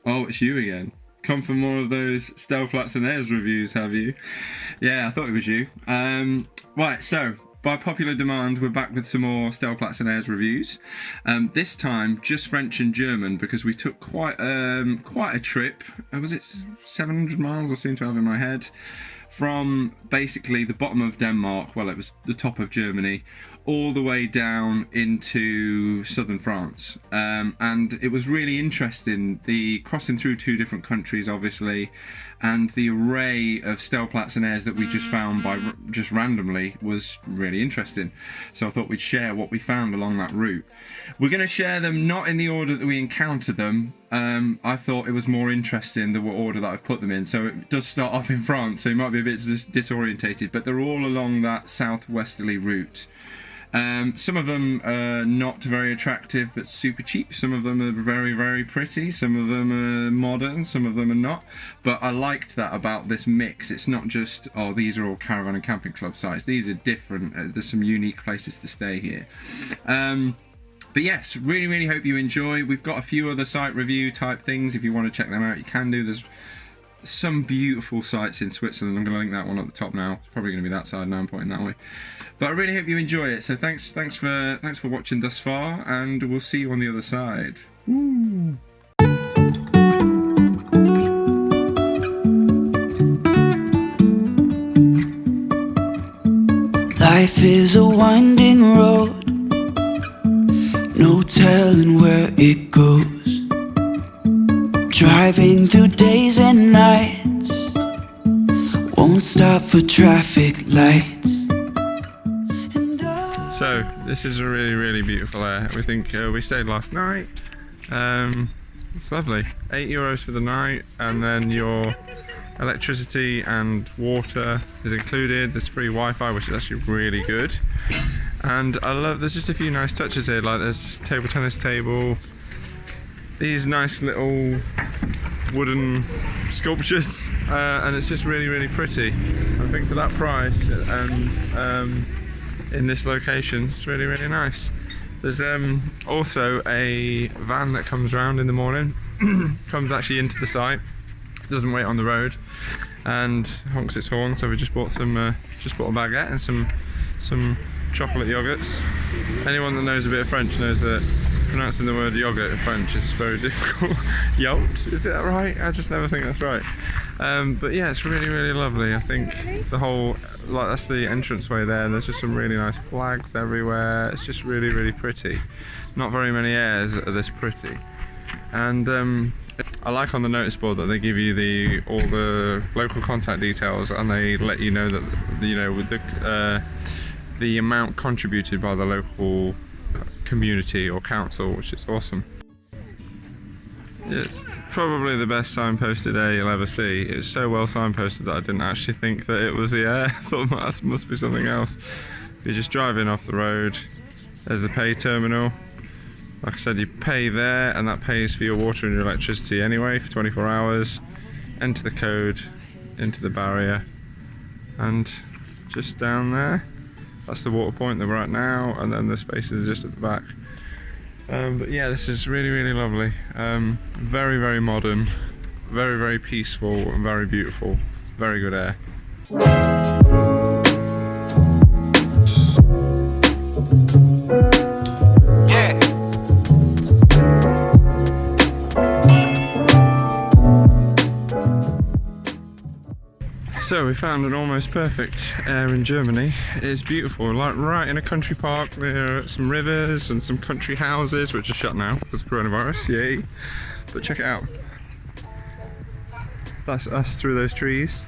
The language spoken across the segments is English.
Oh, it's you again. Come for more of those Stellplatz and Aires reviews, have you? Yeah, I thought it was you. Right, so by popular demand, we're back with some more Stellplatz and Aires reviews. This time, just French and German, because we took quite a trip. Was it 700 miles? I seem to have in my head. From basically the bottom of Denmark, well, it was the top of Germany, all the way down into southern France. And it was really interesting, the crossing through two different countries, obviously, and the array of Stellplatz and Aires that we just found by just randomly was really interesting. So I thought we'd share what we found along that route. We're going to share them not in the order that we encountered them. I thought it was more interesting the order that I've put them in. So it does start off in France, so you might be a bit disorientated, but they're all along that southwesterly route. Some of them are not very attractive but super cheap. Some of them are very, very pretty. Some of them are modern. Some of them are not. But I liked that about this mix. It's not just, oh, these are all caravan and camping club sites. These are different. There's some unique places to stay here. But yes, really, really hope you enjoy. We've got a few other site review type things. If you want to check them out, you can do. There's some beautiful sites in Switzerland. I'm going to link that one at the top now. It's probably going to be that side now, I'm pointing that way. But I really hope you enjoy it. So thanks for watching thus far, and we'll see you on the other side. Woo. Life is a winding road, no telling where it goes. Driving through days and nights, won't stop for traffic lights. So this is a really, really beautiful Aire. We think we stayed last night. It's lovely. €8 for the night, and then your electricity and water is included. There's free Wi-Fi, which is actually really good. And I love, there's just a few nice touches here, like there's table tennis table, these nice little wooden sculptures, and it's just really, really pretty. I think for that price and in this location, it's really, really nice. There's also a van that comes around in the morning, comes actually into the site, doesn't wait on the road, and honks its horn. So we just bought a baguette and some chocolate yogurts. Anyone that knows a bit of French knows that pronouncing the word yogurt in French is very difficult. Yacht, is that right? I just never think that's right. But yeah, it's really, really lovely. I think the whole, like, that's the entranceway there, and there's just some really nice flags everywhere. It's just really, really pretty. Not very many Aires are this pretty. And I like on the notice board that they give you all the local contact details, and they let you know that, you know, with the amount contributed by the local community or council, which is awesome. It's probably the best signposted Aire you'll ever see. It's so well signposted that I didn't actually think that it was the Aire. I thought that must be something else. You're just driving off the road. There's the pay terminal. Like I said, you pay there, and that pays for your water and your electricity anyway for 24 hours. Enter the code into the barrier, and just down there, that's the water point that we're at now, and then the spaces are just at the back. But yeah, this is really, really lovely. Very, very modern, very, very peaceful, and very beautiful. Very good Aire. So we found an almost perfect Aire in Germany. It's beautiful, like right in a country park. There are some rivers and some country houses, which are shut now because of coronavirus, yay. But check it out. That's us through those trees.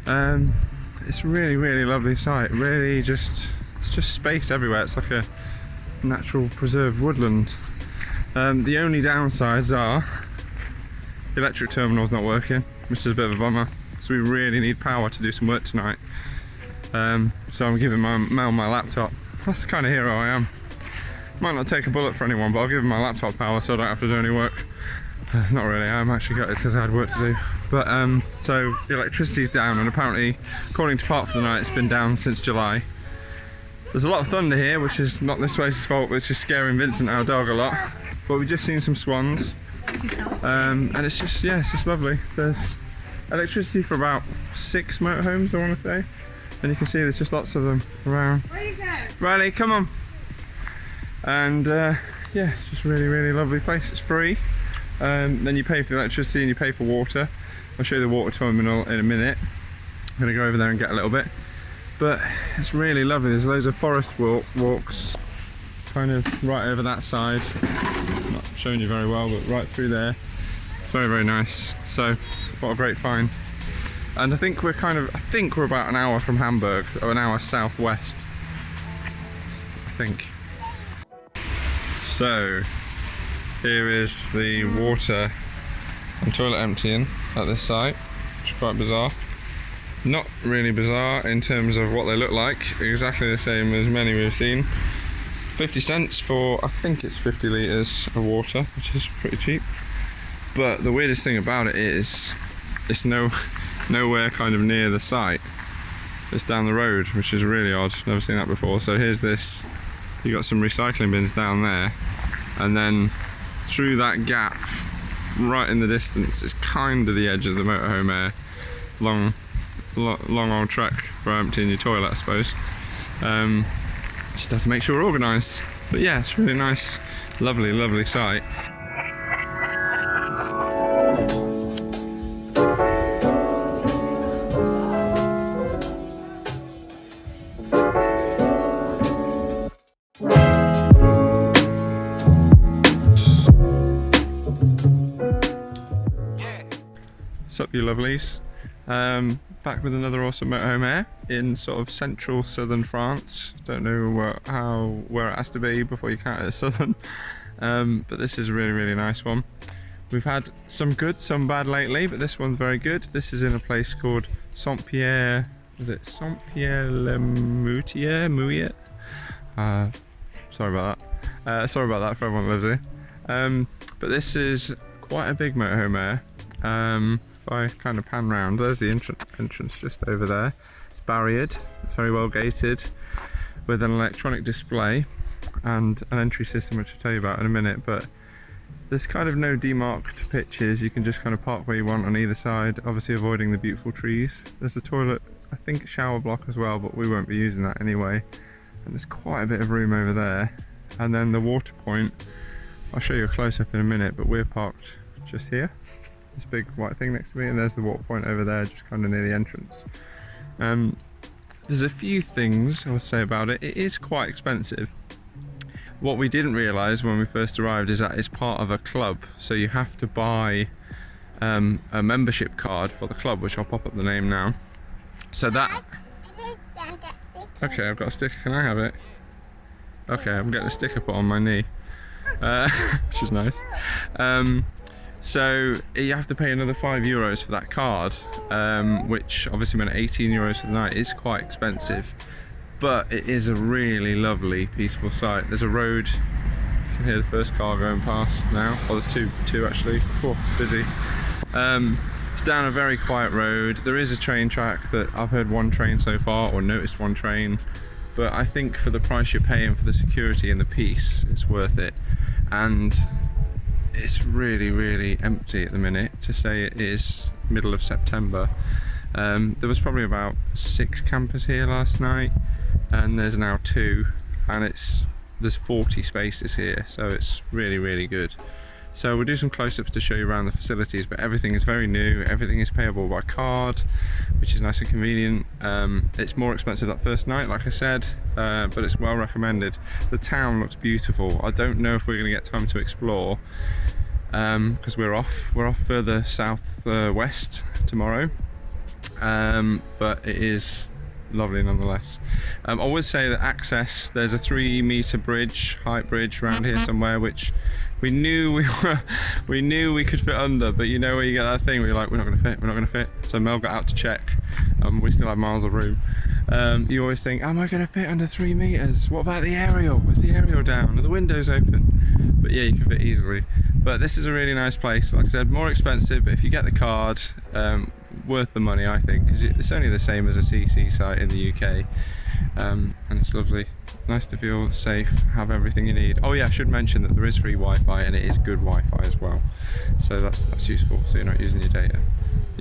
It's really, really lovely site. Really it's just space everywhere. It's like a natural preserved woodland. The only downsides are the electric terminal's not working, which is a bit of a bummer. So we really need power to do some work tonight. So I'm giving Mel my laptop. That's the kind of hero I am. Might not take a bullet for anyone, but I'll give him my laptop power so I don't have to do any work. Not really, I'm actually gutted because I had work to do. But so the electricity's down, and apparently, according to Park for the Night, it's been down since July. There's a lot of thunder here, which is not this place's fault, which is scaring Vincent, our dog, a lot. But we've just seen some swans. And it's just, yeah, it's just lovely. There's electricity for about 6 motorhomes, I want to say. And you can see there's just lots of them around. Where you go? Riley, come on. And yeah, it's just a really, really lovely place. It's free. Then you pay for the electricity and you pay for water. I'll show you the water terminal in a minute. I'm going to go over there and get a little bit. But it's really lovely. There's loads of forest walks kind of right over that side. Not showing you very well, but right through there. Very, very nice. So, what a great find. And I think we're about an hour from Hamburg, or an hour southwest. I think. So, here is the water and toilet emptying at this site, which is quite bizarre. Not really bizarre in terms of what they look like, exactly the same as many we've seen. 50 cents for, I think it's 50 litres of water, which is pretty cheap. But the weirdest thing about it is, it's nowhere kind of near the site. It's down the road, which is really odd, never seen that before. So here's this, you got some recycling bins down there, and then through that gap, right in the distance, is kind of the edge of the motorhome Aire. Long old trek for emptying your toilet, I suppose. Just have to make sure we're organised. But yeah, it's a really nice, lovely, lovely site. Sup you lovelies. Back with another awesome motorhome Aire in sort of central southern France. Don't know where it has to be before you count it as southern, but this is a really, really nice one. We've had some good, some bad lately, but this one's very good. This is in a place called Saint-Pierre, is it Saint-Pierre-le-Moutier? Sorry about that. Sorry about that for everyone that lives here. But this is quite a big motorhome Aire. If I kind of pan round, there's the entrance just over there. It's barriered, it's very well gated, with an electronic display and an entry system which I'll tell you about in a minute. But there's kind of no demarked pitches, you can just kind of park where you want on either side, obviously avoiding the beautiful trees. There's a toilet, I think a shower block as well, but we won't be using that anyway. And there's quite a bit of room over there. And then the water point, I'll show you a close-up in a minute, but we're parked just here. This big white thing next to me, and there's the water point over there, just kind of near the entrance. There's a few things I would say about it. It is quite expensive. What we didn't realise when we first arrived is that it's part of a club, so you have to buy a membership card for the club, which I'll pop up the name now. So that... Okay, I've got a sticker, can I have it? Okay, I'm getting a sticker put on my knee, which is nice. So you have to pay another €5 for that card, which obviously meant €18 for the night. Is quite expensive, but it is a really lovely, peaceful site. There's a road, you can hear the first car going past now. Oh, there's two actually. Oh, busy. It's down a very quiet road. There is a train track that I've heard one train so far, or noticed one train, but I think for the price you're paying for the security and the peace, it's worth it. And it's really, really empty at the minute, to say it is middle of September. There was probably about 6 campers here last night, and there's now 2, and there's 40 spaces here, so it's really, really good. So we'll do some close-ups to show you around the facilities, but everything is very new, everything is payable by card, which is nice and convenient. It's more expensive that first night, like I said, but it's well recommended. The town looks beautiful. I don't know if we're going to get time to explore, because we're off further south west tomorrow, but it is lovely nonetheless. I would say that access, there's a 3-meter bridge, height bridge around here somewhere, which we knew we could fit under, but you know where you get that thing where you're like, we're not going to fit. So Mel got out to check, we still have miles of room. You always think, am I going to fit under 3 meters? What about the aerial? Is the aerial down? Are the windows open? But yeah, you can fit easily. But this is a really nice place. Like I said, more expensive, but if you get the card, worth the money, I think, because it's only the same as a CC site in the UK, and it's lovely. Nice to feel safe, have everything you need. Oh yeah, I should mention that there is free Wi-Fi and it is good Wi-Fi as well. So that's useful, so you're not using your data.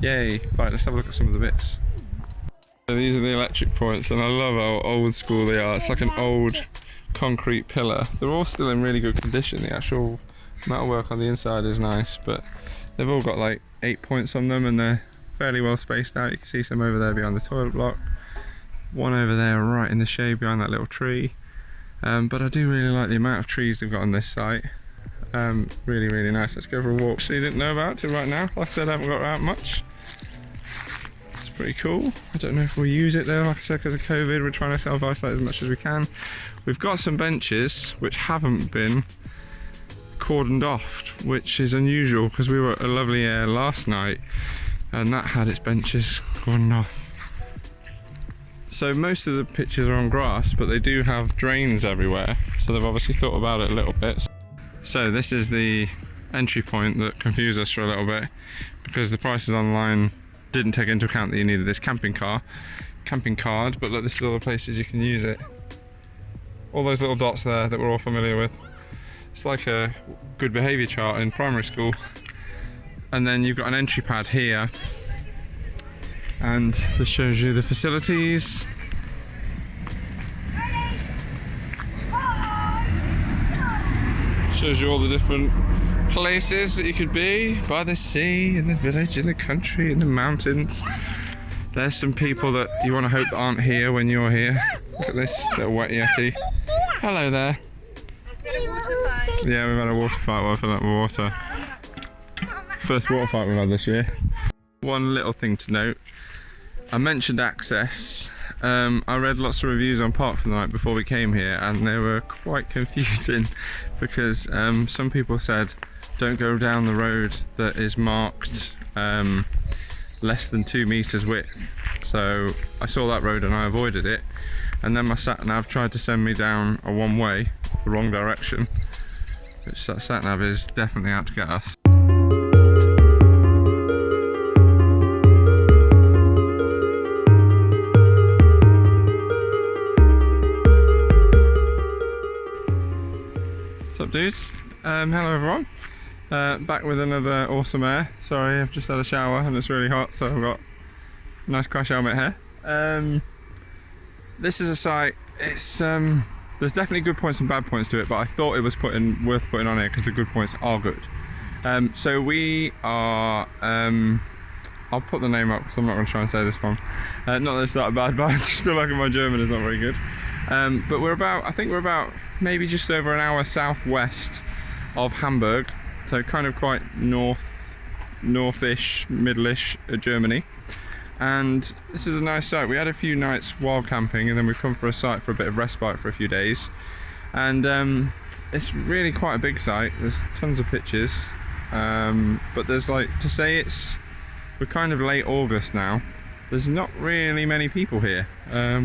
Yay! Right, let's have a look at some of the bits. So these are the electric points, and I love how old school they are. It's like an old concrete pillar. They're all still in really good condition. The actual metalwork on the inside is nice, but they've all got like 8 points on them and they're fairly well spaced out. You can see some over there behind the toilet block. One over there right in the shade behind that little tree. But I do really like the amount of trees they've got on this site. Really, really nice. Let's go for a walk. Actually didn't know about it right now. Like I said, I haven't got out much. It's pretty cool. I don't know if we'll use it though. Like I said, because of COVID, we're trying to self-isolate as much as we can. We've got some benches which haven't been cordoned off, which is unusual because we were at a lovely Aire last night and that had its benches cordoned off. So most of the pitches are on grass, but they do have drains everywhere, so they've obviously thought about it a little bit. So this is the entry point that confused us for a little bit because the prices online didn't take into account that you needed this camping card, but look, this is all the places you can use it. All those little dots there that we're all familiar with. It's like a good behaviour chart in primary school. And then you've got an entry pad here, and this shows you the facilities. Shows you all the different places that you could be, by the sea, in the village, in the country, in the mountains. There's some people that you want to hope that aren't here when you're here. Look at this little wet yeti. Hello there. Yeah, we've had a water fight while filling up with water. First water fight we've had this year. One little thing to note. I mentioned access. I read lots of reviews on Park for the Night before we came here and they were quite confusing because some people said don't go down the road that is marked less than 2 meters width. So I saw that road and I avoided it, and then my sat-nav tried to send me down a one-way, the wrong direction, which that sat-nav is definitely out to get us. What's up, dudes? Hello everyone. Back with another awesome Aire. Sorry, I've just had a shower and it's really hot, so I've got a nice crash helmet here. This is a site, it's there's definitely good points and bad points to it, but I thought it was worth putting on here because the good points are good. So we are, I'll put the name up because I'm not going to try and say this one. Not that it's that bad, but I just feel like my German is not very good. But I think we're about maybe just over an hour southwest of Hamburg, so kind of quite northish, middle-ish Germany. And this is a nice site. We had a few nights wild camping and then we've come for a site for a bit of respite for a few days. And it's really quite a big site. There's tons of pictures, but there's we're kind of late August now. There's not really many people here,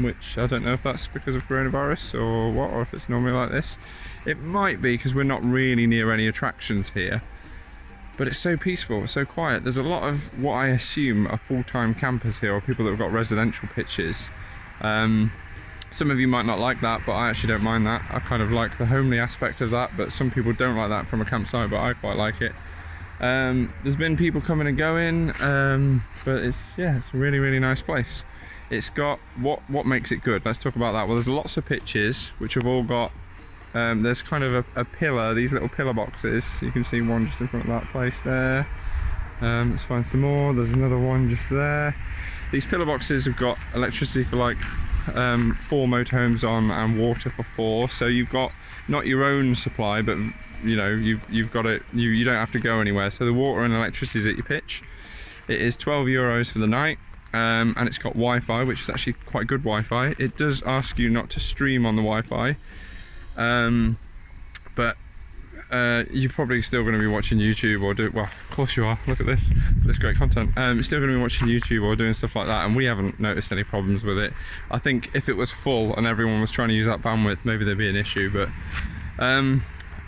which I don't know if that's because of coronavirus or what, or if it's normally like this. It might be because we're not really near any attractions here, but it's so peaceful, it's so quiet. There's a lot of what I assume are full-time campers here, or people that have got residential pitches. Some of you might not like that, but I actually don't mind that. I kind of like the homely aspect of that, but some people don't like that from a campsite, but I quite like it. There's been people coming and going, but it's a really, really nice place. It's got what makes it good. Let's talk about that. Well, there's lots of pitches which have all got there's kind of a pillar, these little pillar boxes. You can see one just in front of that place there. Let's find some more. There's another one just there. These pillar boxes have got electricity for like 4 motorhomes on and water for 4. So you've got not your own supply, but you know, you've got it, you don't have to go anywhere. So the water and electricity is at your pitch. It is €12 for the night, and it's got Wi-Fi, which is actually quite good Wi-Fi. It does ask you not to stream on the Wi-Fi, but you're probably still going to be watching YouTube or well, of course you are, look at this great content. You're still going to be watching YouTube or doing stuff like that, and we haven't noticed any problems with it. I think if it was full and everyone was trying to use that bandwidth, maybe there'd be an issue,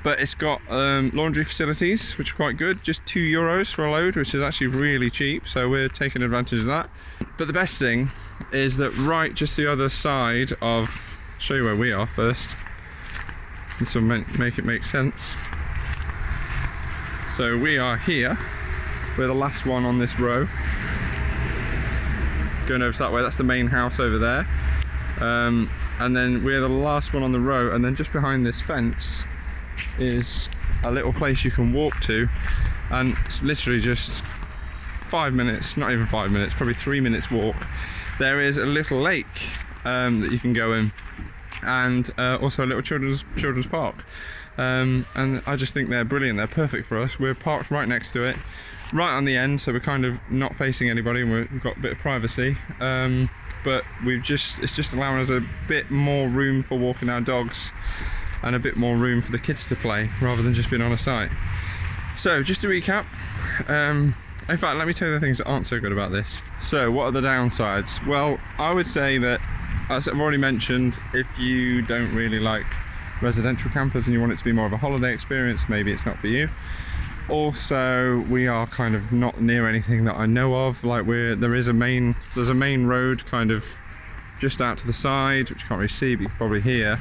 but it's got laundry facilities, which are quite good, just €2 for a load, which is actually really cheap, so we're taking advantage of that. But the best thing is that right just the other side of show you where we are first. This will make it make sense. So we are here. We're the last one on this row. Going over to that way, that's the main house over there. And then we're the last one on the row, and then just behind this fence is a little place you can walk to, and it's literally just 5 minutes, not even 5 minutes, probably 3 minutes walk. There is a little lake that you can go in, and also a little children's park. And I just think they're brilliant. They're perfect for us. We're parked right next to it, right on the end, so we're kind of not facing anybody, and we've got a bit of privacy. But it's just allowing us a bit more room for walking our dogs, and a bit more room for the kids to play, rather than just being on a site. So just to recap, in fact, let me tell you the things that aren't so good about this. So what are the downsides? Well, I would say that, as I've already mentioned, if you don't really like residential campers and you want it to be more of a holiday experience, maybe it's not for you. Also, we are kind of not near anything that I know of. Like there's a main road kind of just out to the side, which you can't really see, but you can probably hear.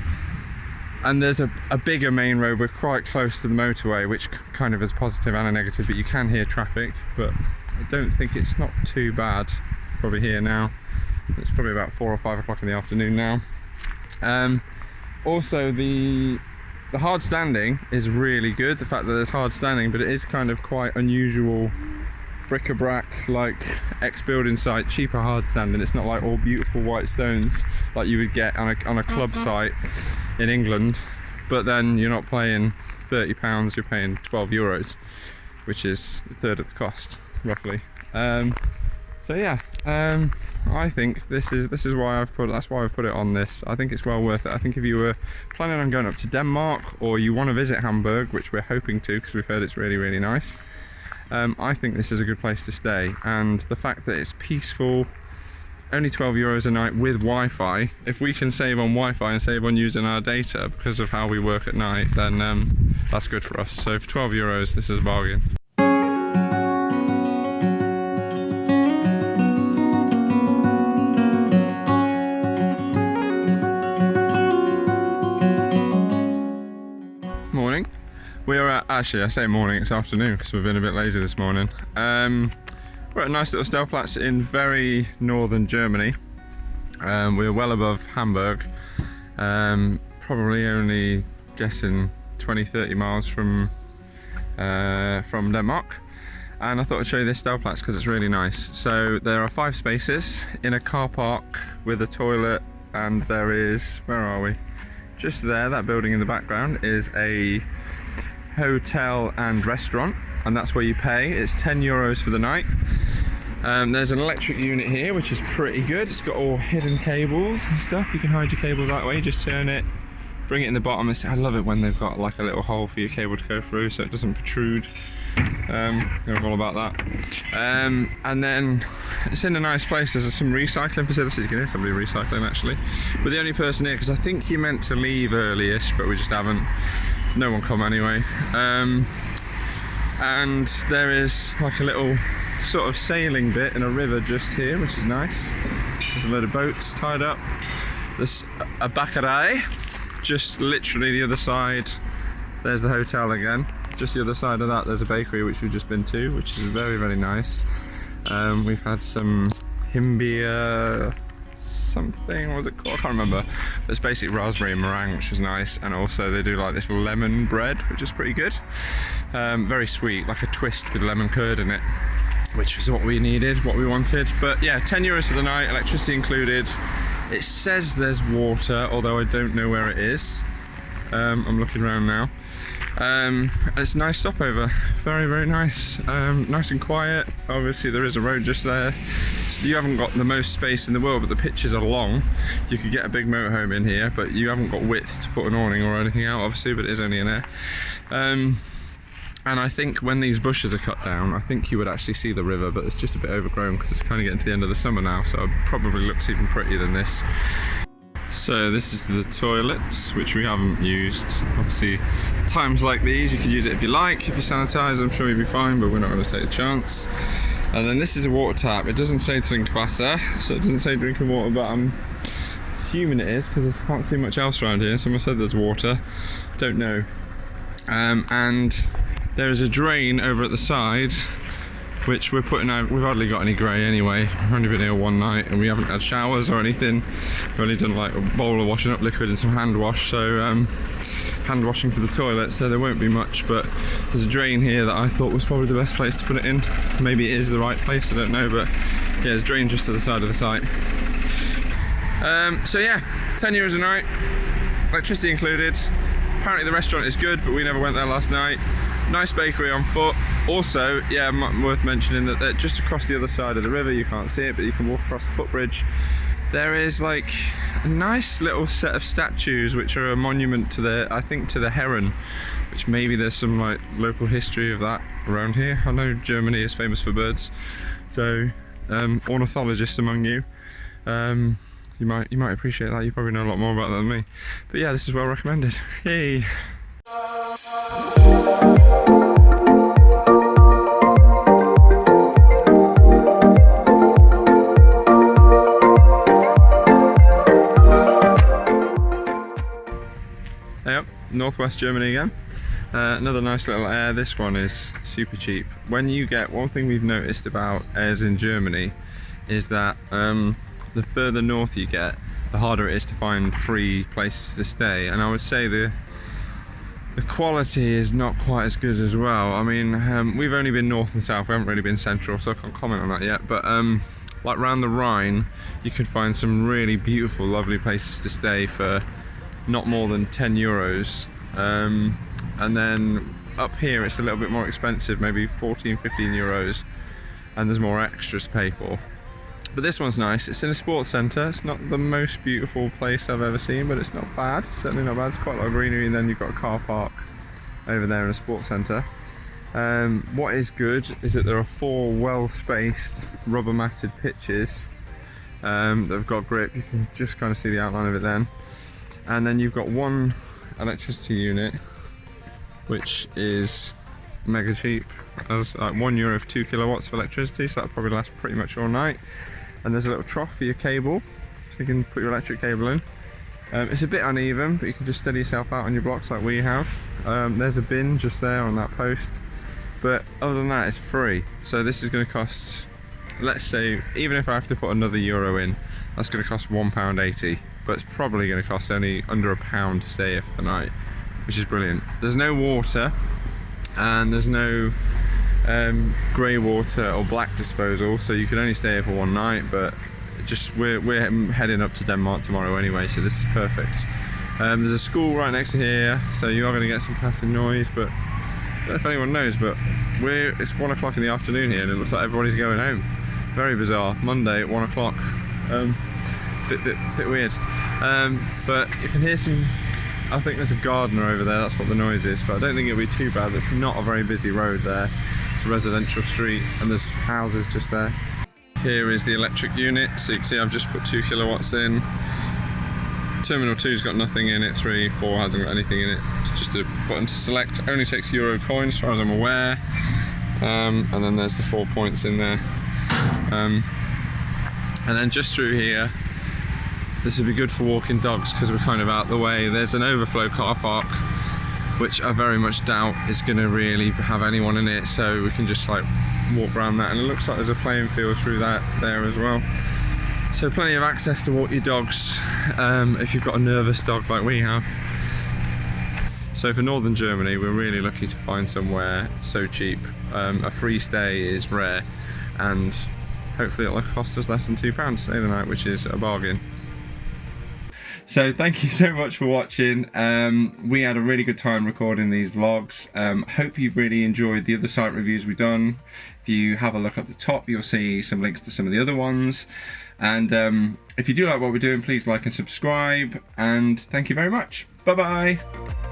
And there's a bigger main road. We're quite close to the motorway, which kind of is positive and a negative, but you can hear traffic. But I don't think it's not too bad. Probably here now. It's probably about 4 or 5 o'clock in the afternoon now. Also, the hard standing is really good. The fact that there's hard standing, but it is kind of quite unusual bric-a-brac, like ex-building site, cheaper hard standing. It's not like all beautiful white stones like you would get on a club site in England, but then you're not paying £30, you're paying €12, which is a third of the cost, roughly. So yeah, I think this is why I've put it on this. I think it's well worth it. I think if you were planning on going up to Denmark, or you want to visit Hamburg, which we're hoping to because we've heard it's really, really nice, I think this is a good place to stay. And the fact that it's peaceful, only €12 a night with Wi-Fi. If we can save on Wi-Fi and save on using our data because of how we work at night, then that's good for us. So for €12, this is a bargain. Morning. We're at, actually I say morning, it's afternoon because we've been a bit lazy this morning. We're at a nice little Stellplatz in very northern Germany. We're well above Hamburg, probably only guessing 20-30 miles from Denmark. And I thought I'd show you this Stellplatz because it's really nice. So there are 5 spaces in a car park with a toilet, and there is, where are we? Just there, that building in the background is a hotel and restaurant, and that's where you pay. It's €10 for the night. There's an electric unit here, which is pretty good. It's got all hidden cables and stuff. You can hide your cable that way. You just turn it, bring it in the bottom. I love it when they've got like a little hole for your cable to go through so it doesn't protrude. They're all about that. And then it's in a nice place. There's some recycling facilities. You can hear somebody recycling actually. We're the only person here because I think you meant to leave early-ish, but we just haven't. No one come anyway. And there is like a little sort of sailing bit in a river just here, which is nice. There's a load of boats tied up. There's a bakkerij, just literally the other side. There's the hotel again. Just the other side of that, there's a bakery which we've just been to, which is very, very nice. We've had some himbeer something, what was it called? I can't remember. It's basically raspberry meringue, which was nice, and also they do like this lemon bread, which is pretty good. Very sweet, like a twist with lemon curd in it, which was what we needed, what we wanted. But yeah, €10 for the night, electricity included. It says there's water, although I don't know where it is. I'm looking around now. It's a nice stopover, very, very nice. Nice and quiet. Obviously there is a road just there. So you haven't got the most space in the world, but the pitches are long. You could get a big motorhome in here, but you haven't got width to put an awning or anything out, obviously, but it is only in there. And I think when these bushes are cut down, I think you would actually see the river, but it's just a bit overgrown because it's kind of getting to the end of the summer now, so it probably looks even prettier than this. So this is the toilet, which we haven't used. Obviously, times like these, you could use it if you like. If you sanitise, I'm sure you'll be fine, but we're not going to take a chance. And then this is a water tap. It doesn't say Trinkwasser, so it doesn't say drinking water, but I'm assuming it is because I can't see much else around here. Someone said there's water, don't know. And there is a drain over at the side, which we're putting out. We've hardly got any grey anyway. We've only been here one night and we haven't had showers or anything. We've only done like a bowl of washing up liquid and some hand wash, so hand washing for the toilet, so there won't be much. But there's a drain here that I thought was probably the best place to put it in. Maybe it is the right place, I don't know, but yeah, there's a drain just to the side of the site. So yeah, €10 a night, electricity included. Apparently the restaurant is good, but we never went there last night. Nice bakery on foot. Also, yeah, worth mentioning that they're just across the other side of the river. You can't see it, but you can walk across the footbridge. There is like a nice little set of statues which are a monument to the, I think, to the heron, which maybe there's some like local history of that around here. I know Germany is famous for birds, so ornithologists among you, you might appreciate that. You probably know a lot more about that than me. But yeah, this is well recommended. Yay! Yep, northwest Germany again. Another nice little Aire. This one is super cheap. When you get, one thing we've noticed about Aires in Germany is that the further north you get, the harder it is to find free places to stay. And I would say the quality is not quite as good as well. I mean, we've only been north and south, we haven't really been central, so I can't comment on that yet. But like around the Rhine, you could find some really beautiful, lovely places to stay for not more than €10. And then up here it's a little bit more expensive, maybe 14, 15 euros, and there's more extras to pay for. But this one's nice. It's in a sports centre. It's not the most beautiful place I've ever seen, but it's not bad. It's certainly not bad. It's quite a lot of greenery, and then you've got a car park over there in a sports centre. What is good is that there are 4 well-spaced rubber matted pitches that have got grip. You can just kind of see the outline of it then. And then you've got one electricity unit, which is mega cheap. As like €1 for 2 kilowatts of electricity, so that'll probably last pretty much all night. And there's a little trough for your cable, so you can put your electric cable in. It's a bit uneven, but you can just steady yourself out on your blocks like we have. There's a bin just there on that post, but other than that, it's free. So this is going to cost, let's say, even if I have to put another euro in, that's going to cost £1.80. But it's probably going to cost only under £1 to stay here for the night, which is brilliant. There's no water, and there's no grey water or black disposal, so you can only stay here for one night. But just we're heading up to Denmark tomorrow anyway, so this is perfect. There's a school right next to here, so you are going to get some passing noise, but I don't know if anyone knows, but it's 1 o'clock in the afternoon here, and it looks like everybody's going home. Very bizarre. Monday at 1 o'clock. Bit weird. But you can hear some, I think there's a gardener over there, that's what the noise is, but I don't think it'll be too bad. It's not a very busy road there. It's a residential street and there's houses just there. Here is the electric unit, so you can see I've just put 2 kilowatts in. Terminal 2's got nothing in it, 3, 4 hasn't got anything in it. Just a button to select. Only takes euro coins as far as I'm aware. And then there's the 4 points in there. And then just through here, this would be good for walking dogs because we're kind of out the way. There's an overflow car park, which I very much doubt is going to really have anyone in it, so we can just like walk around that, and it looks like there's a playing field through that there as well. So plenty of access to walk your dogs if you've got a nervous dog like we have. So for northern Germany, we're really lucky to find somewhere so cheap. A free stay is rare, and hopefully it'll cost us less than £2 to stay the night, which is a bargain. So thank you so much for watching. We had a really good time recording these vlogs. Hope you've really enjoyed the other site reviews we've done. If you have a look at the top, you'll see some links to some of the other ones. And if you do like what we're doing, please like and subscribe. And thank you very much. Bye bye.